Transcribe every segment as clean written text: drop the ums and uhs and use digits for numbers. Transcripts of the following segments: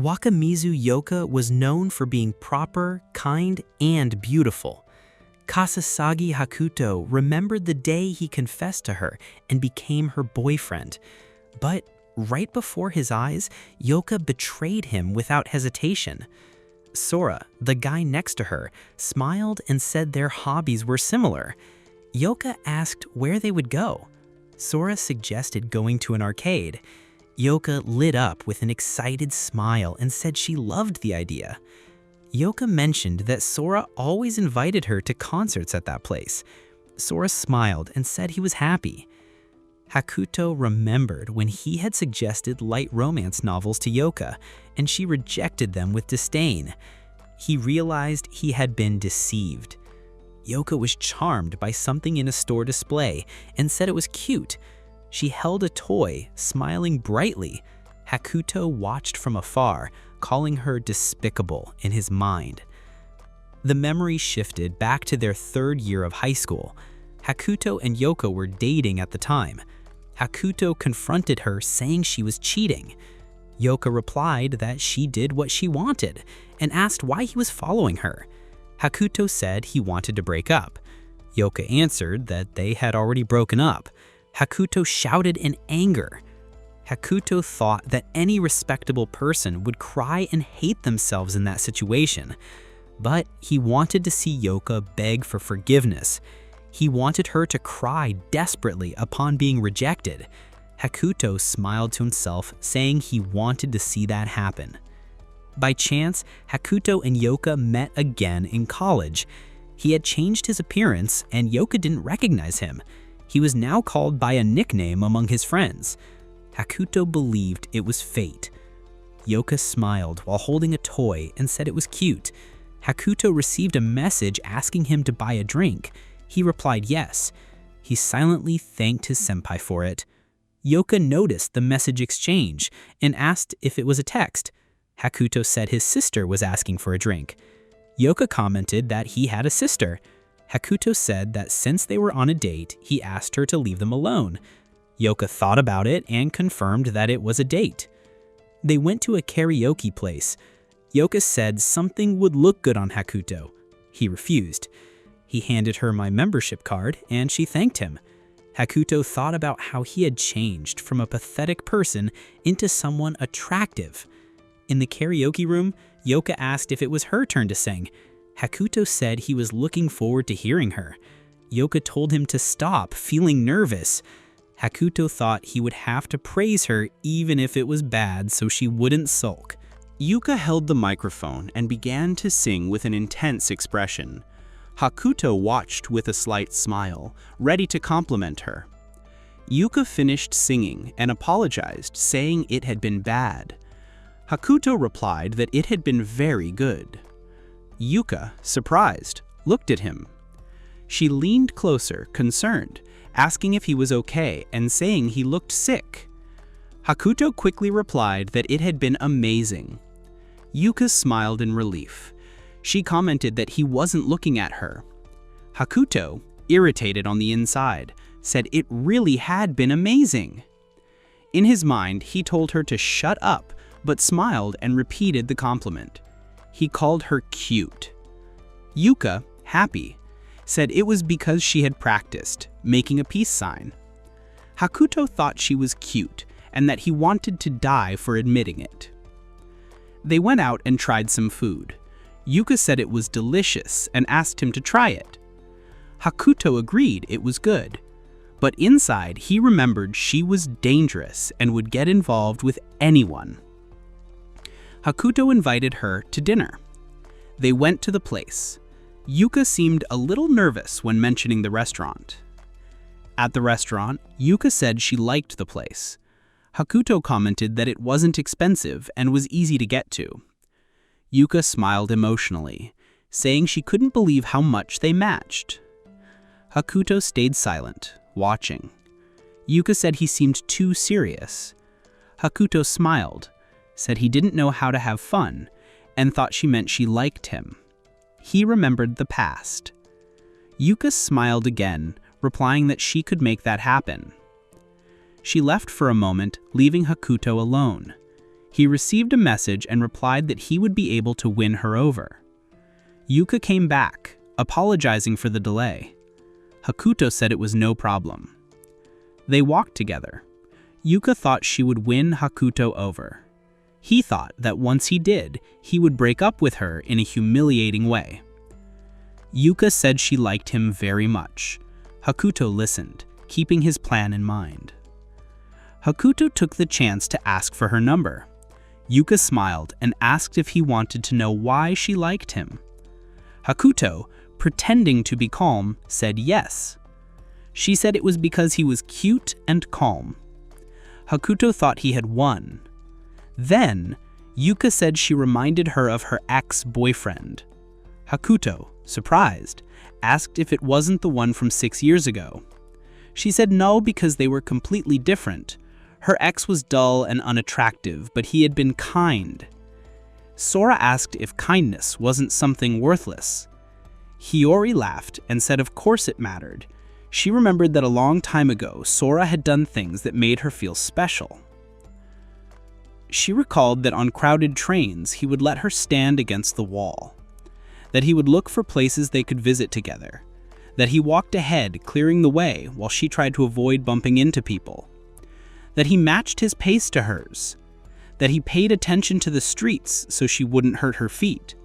Wakamizu Yoka was known for being proper, kind, and beautiful. Kasasagi Hakuto remembered the day he confessed to her and became her boyfriend. But right before his eyes, Yoka betrayed him without hesitation. Sora, the guy next to her, smiled and said their hobbies were similar. Yoka asked where they would go. Sora suggested going to an arcade. Yoka lit up with an excited smile and said she loved the idea. Yoka mentioned that Sora always invited her to concerts at that place. Sora smiled and said he was happy. Hakuto remembered when he had suggested light romance novels to Yoka, and she rejected them with disdain. He realized he had been deceived. Yoka was charmed by something in a store display and said it was cute. She held a toy, smiling brightly. Hakuto watched from afar, calling her despicable in his mind. The memory shifted back to their third year of high school. Hakuto and Yoka were dating at the time. Hakuto confronted her, saying she was cheating. Yoka replied that she did what she wanted and asked why he was following her. Hakuto said he wanted to break up. Yoka answered that they had already broken up. Hakuto shouted in anger. Hakuto thought that any respectable person would cry and hate themselves in that situation. But he wanted to see Yoka beg for forgiveness. He wanted her to cry desperately upon being rejected. Hakuto smiled to himself, saying he wanted to see that happen. By chance, Hakuto and Yoka met again in college. He had changed his appearance, and Yoka didn't recognize him. He was now called by a nickname among his friends. Hakuto believed it was fate. Yoka smiled while holding a toy and said it was cute. Hakuto received a message asking him to buy a drink. He replied yes. He silently thanked his senpai for it. Yoka noticed the message exchange and asked if it was a text. Hakuto said his sister was asking for a drink. Yoka commented that he had a sister. Hakuto said that since they were on a date, he asked her to leave them alone. Yoka thought about it and confirmed that it was a date. They went to a karaoke place. Yoka said something would look good on Hakuto. He refused. He handed her my membership card and she thanked him. Hakuto thought about how he had changed from a pathetic person into someone attractive. In the karaoke room, Yoka asked if it was her turn to sing. Hakuto said he was looking forward to hearing her. Yoka told him to stop, feeling nervous. Hakuto thought he would have to praise her even if it was bad so she wouldn't sulk. Yuka held the microphone and began to sing with an intense expression. Hakuto watched with a slight smile, ready to compliment her. Yuka finished singing and apologized, saying it had been bad. Hakuto replied that it had been very good. Yuka, surprised, looked at him. She leaned closer, concerned, asking if he was okay and saying he looked sick. Hakuto quickly replied that it had been amazing. Yuka smiled in relief. She commented that he wasn't looking at her. Hakuto, irritated on the inside, said it really had been amazing. In his mind, he told her to shut up, but smiled and repeated the compliment. He called her cute. Yuka, happy, said it was because she had practiced, making a peace sign. Hakuto thought she was cute and that he wanted to die for admitting it. They went out and tried some food. Yuka said it was delicious and asked him to try it. Hakuto agreed it was good, but inside he remembered she was dangerous and would get involved with anyone. Hakuto invited her to dinner. They went to the place. Yuka seemed a little nervous when mentioning the restaurant. At the restaurant, Yuka said she liked the place. Hakuto commented that it wasn't expensive and was easy to get to. Yuka smiled emotionally, saying she couldn't believe how much they matched. Hakuto stayed silent, watching. Yuka said he seemed too serious. Hakuto smiled, said he didn't know how to have fun, and thought she meant she liked him. He remembered the past. Yuka smiled again, replying that she could make that happen. She left for a moment, leaving Hakuto alone. He received a message and replied that he would be able to win her over. Yuka came back, apologizing for the delay. Hakuto said it was no problem. They walked together. Yuka thought she would win Hakuto over. He thought that once he did, he would break up with her in a humiliating way. Yuka said she liked him very much. Hakuto listened, keeping his plan in mind. Hakuto took the chance to ask for her number. Yuka smiled and asked if he wanted to know why she liked him. Hakuto, pretending to be calm, said yes. She said it was because he was cute and calm. Hakuto thought he had won. Then, Yuka said she reminded her of her ex-boyfriend. Hakuto, surprised, asked if it wasn't the one from 6 years ago. She said no because they were completely different. Her ex was dull and unattractive, but he had been kind. Sora asked if kindness wasn't something worthless. Hiyori laughed and said of course it mattered. She remembered that a long time ago, Sora had done things that made her feel special. She recalled that on crowded trains, he would let her stand against the wall, that he would look for places they could visit together, that he walked ahead, clearing the way while she tried to avoid bumping into people, that he matched his pace to hers, that he paid attention to the streets so she wouldn't hurt her feet,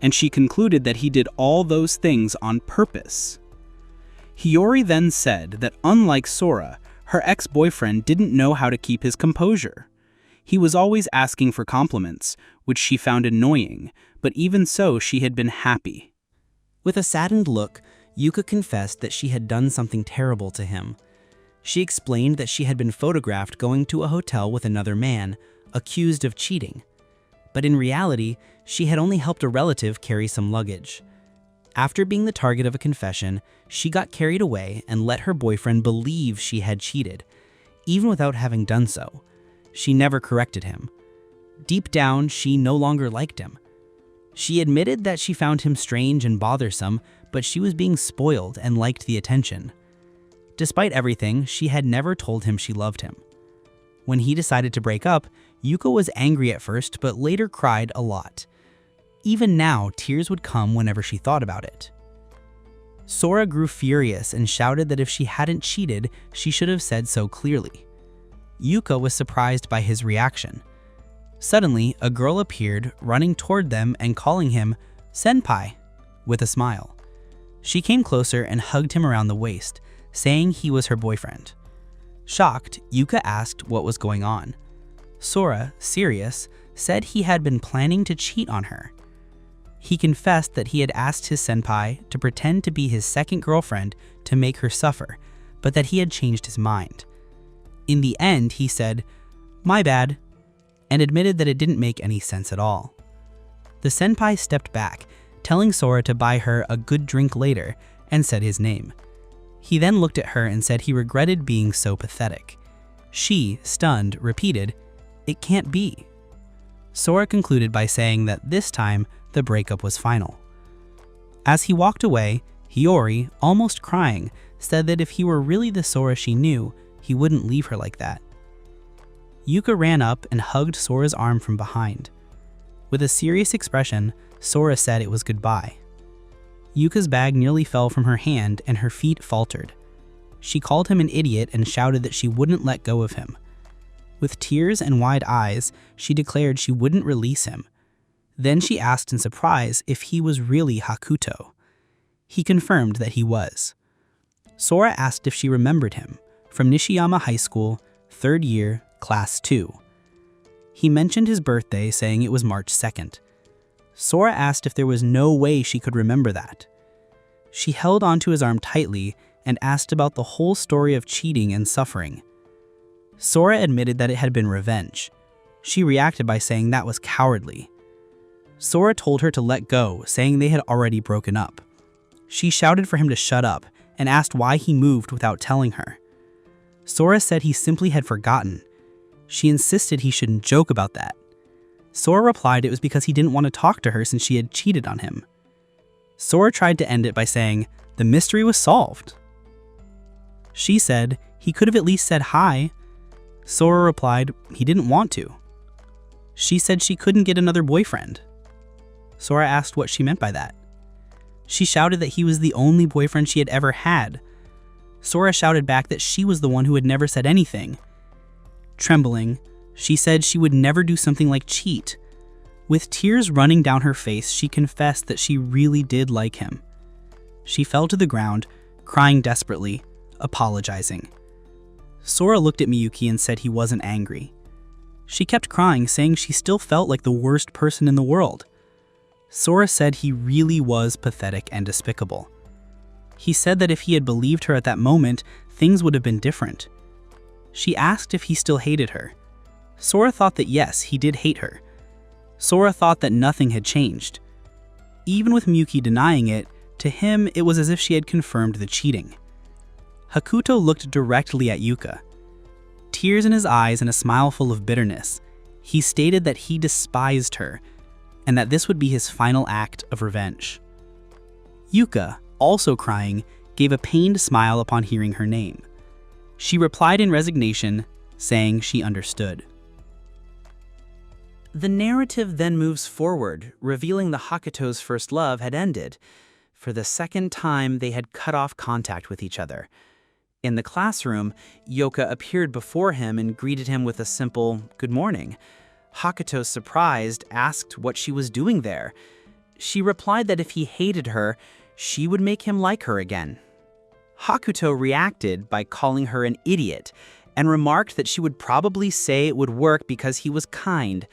and she concluded that he did all those things on purpose. Hiyori then said that unlike Sora, her ex-boyfriend didn't know how to keep his composure. He was always asking for compliments, which she found annoying, but even so, she had been happy. With a saddened look, Yuka confessed that she had done something terrible to him. She explained that she had been photographed going to a hotel with another man, accused of cheating. But in reality, she had only helped a relative carry some luggage. After being the target of a confession, she got carried away and let her boyfriend believe she had cheated, even without having done so. She never corrected him. Deep down, she no longer liked him. She admitted that she found him strange and bothersome, but she was being spoiled and liked the attention. Despite everything, she had never told him she loved him. When he decided to break up, Yuka was angry at first, but later cried a lot. Even now, tears would come whenever she thought about it. Sora grew furious and shouted that if she hadn't cheated, she should have said so clearly. Yuka was surprised by his reaction. Suddenly, a girl appeared, running toward them and calling him "Senpai" with a smile. She came closer and hugged him around the waist, saying he was her boyfriend. Shocked, Yuka asked what was going on. Sora, serious, said he had been planning to cheat on her. He confessed that he had asked his senpai to pretend to be his second girlfriend to make her suffer, but that he had changed his mind. In the end, he said, "My bad," and admitted that it didn't make any sense at all. The senpai stepped back, telling Sora to buy her a good drink later, and said his name. He then looked at her and said he regretted being so pathetic. She, stunned, repeated, "It can't be." Sora concluded by saying that this time, the breakup was final. As he walked away, Hiyori, almost crying, said that if he were really the Sora she knew, he wouldn't leave her like that. Yuka ran up and hugged Sora's arm from behind. With a serious expression, Sora said it was goodbye. Yuka's bag nearly fell from her hand and her feet faltered. She called him an idiot and shouted that she wouldn't let go of him. With tears and wide eyes, she declared she wouldn't release him. Then she asked in surprise if he was really Hakuto. He confirmed that he was. Sora asked if she remembered him, from Nishiyama High School, 3rd year, Class 2. He mentioned his birthday, saying it was March 2nd. Sora asked if there was no way she could remember that. She held onto his arm tightly and asked about the whole story of cheating and suffering. Sora admitted that it had been revenge. She reacted by saying that was cowardly. Sora told her to let go, saying they had already broken up. She shouted for him to shut up and asked why he moved without telling her. Sora said he simply had forgotten. She insisted he shouldn't joke about that. Sora replied it was because he didn't want to talk to her since she had cheated on him. Sora tried to end it by saying the mystery was solved. She said he could have at least said hi. Sora replied he didn't want to. She said she couldn't get another boyfriend. Sora asked what she meant by that. She shouted that he was the only boyfriend she had ever had. Sora shouted back that she was the one who had never said anything. Trembling, she said she would never do something like cheat. With tears running down her face, she confessed that she really did like him. She fell to the ground, crying desperately, apologizing. Sora looked at Miyuki and said he wasn't angry. She kept crying, saying she still felt like the worst person in the world. Sora said he really was pathetic and despicable. He said that if he had believed her at that moment, things would have been different. She asked if he still hated her. Sora thought that yes, he did hate her. Sora thought that nothing had changed. Even with Miyuki denying it, to him it was as if she had confirmed the cheating. Hakuto looked directly at Yuka. Tears in his eyes and a smile full of bitterness, he stated that he despised her, and that this would be his final act of revenge. Yuka, also crying, gave a pained smile upon hearing her name. She replied in resignation, saying she understood. The narrative then moves forward, revealing the Hakuto's first love had ended. For the second time, they had cut off contact with each other. In the classroom, Yoka appeared before him and greeted him with a simple, "Good morning." Hakuto, surprised, asked what she was doing there. She replied that if he hated her, she would make him like her again. Hakuto reacted by calling her an idiot and remarked that she would probably say it would work because he was kind.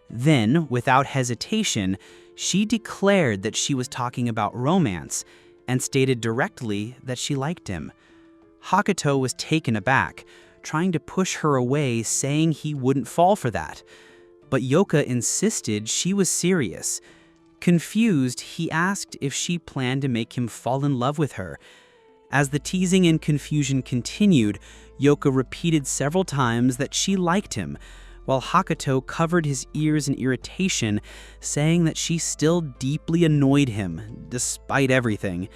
Then, without hesitation, she declared that she was talking about romance and stated directly that she liked him. Hakuto was taken aback, trying to push her away, saying he wouldn't fall for that. But Yoka insisted she was serious. Confused, he asked if she planned to make him fall in love with her. As the teasing and confusion continued, Yoka repeated several times that she liked him, while Hakuto covered his ears in irritation, saying that she still deeply annoyed him, despite everything.